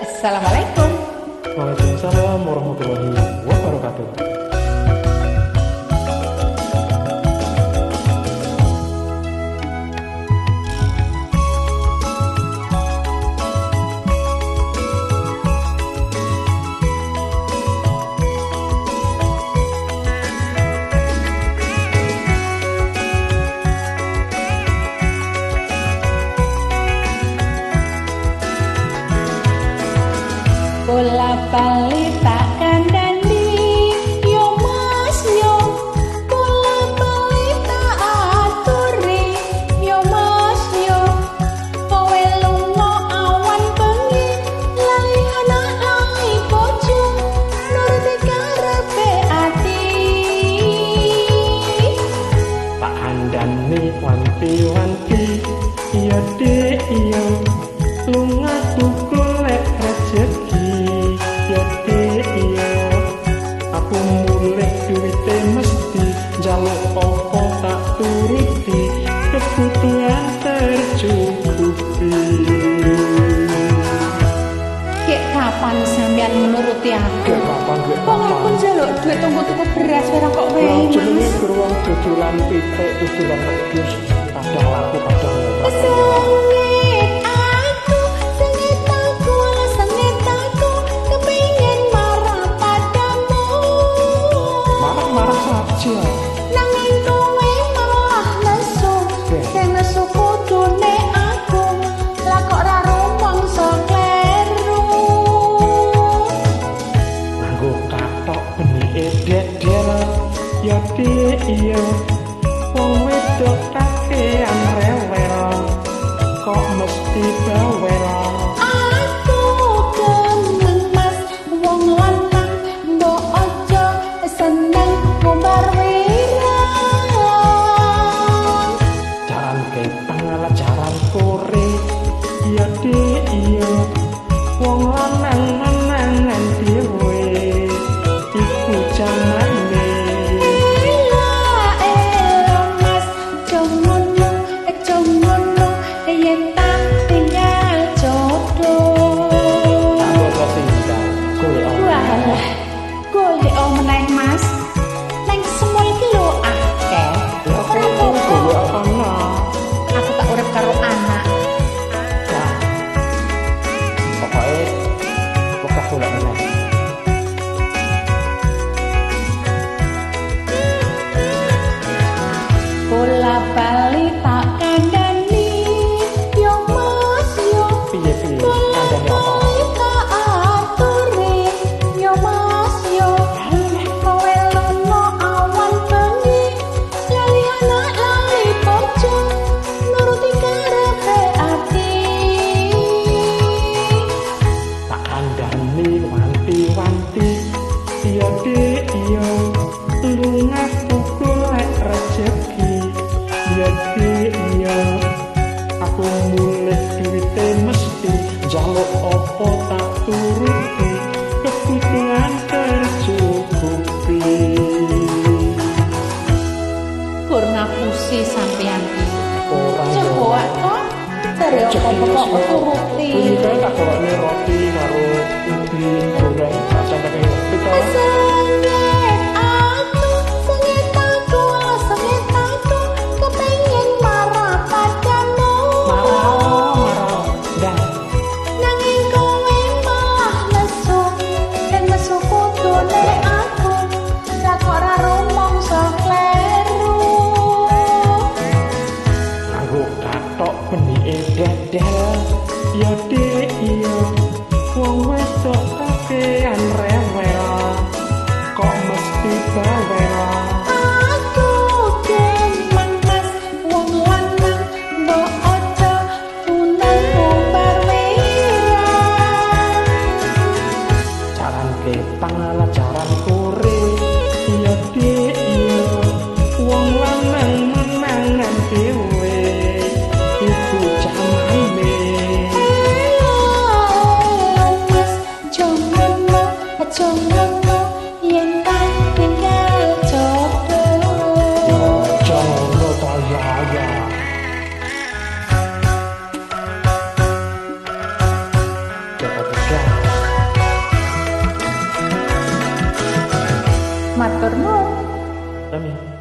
Assalamualaikum. Waalaikumsalam warahmatullahi wabarakatuh. Bola bali tak kandani yo mas yo, bola bali tak aturi yo mas yo, kowe lunga awan bengi lali anak lali bojo nuruti karepe ati. Tak andani wanti-wanti iya dek iya lunga tuku lek rezeki ya dek iya aku mulih duwite mesti njaluk apa tak turuti kebutuhan tercukupi. Kek kapan sampean menuruti aku? Kapan Wong aku njaluk duit tuku beras ora kok wae. jenenge beruang dodolan pitik dodolan wedhus kadang laku kadang ora. Sengit aku, kepingin marah padamu. Marah-marah saja. Nanging kowe malah nesu, sing nesu kudune aku. Lah kok ora rumangsa kleru. Nganggo katok benike dedel ya dik iya wong wedok kakean rewel kok mesti bawel. Aku demen mas wong lanang mbok aja seneng ngombar wirang. Jaran ketang ala jaran kore ya dik iya wong lanang menangan dhewe iku jamane. Mas jomono yen tak tinggal jodoh. Apa tinggal golek Walah, golek meneh mas. Neng semua iki lho akeh. Ora apa-apa. golek ana. Aku tak urip karo anak. Nah, pokoknya buka golek meneh. Bola bali tak kandani yo mas yo. Piye-piye Bola kandhane apa? bali tak aturi yo mas yo. Kowe lunga awan bengi lali anak lali bojo nuruti karepe ati. Tak kandhani wanti-wanti iya dik iya lunga tuku lek rezeki iya dik iya aku mulih duwite mesti njaluk apa tak turuti kebutuhan tercukupi. Gur ngapusi sampeyan iki. Ora Coba kok cari apa-apa kok turuti. Ini kan tak golekne roti karo ubi goreng tak sampe ngerti to. Sengit aku, kepingin marah padamu. Marah. Dah. Nanging kowe malah nesu, dan nesu kudune aku. Lah kok ora rumangsa kleru. Nganggo katok benike dedel ya dik iya wong wedok kakean rewel kok mesti bawel. Aku demen mas wong lanang mbok aja puneng ngombar wirang. Jaran ketang ala jaran kore iya dik iya wong lanang menangan dhewe iku jamane. Mas jomono yen tak tinggal Matur nuwun. Sami.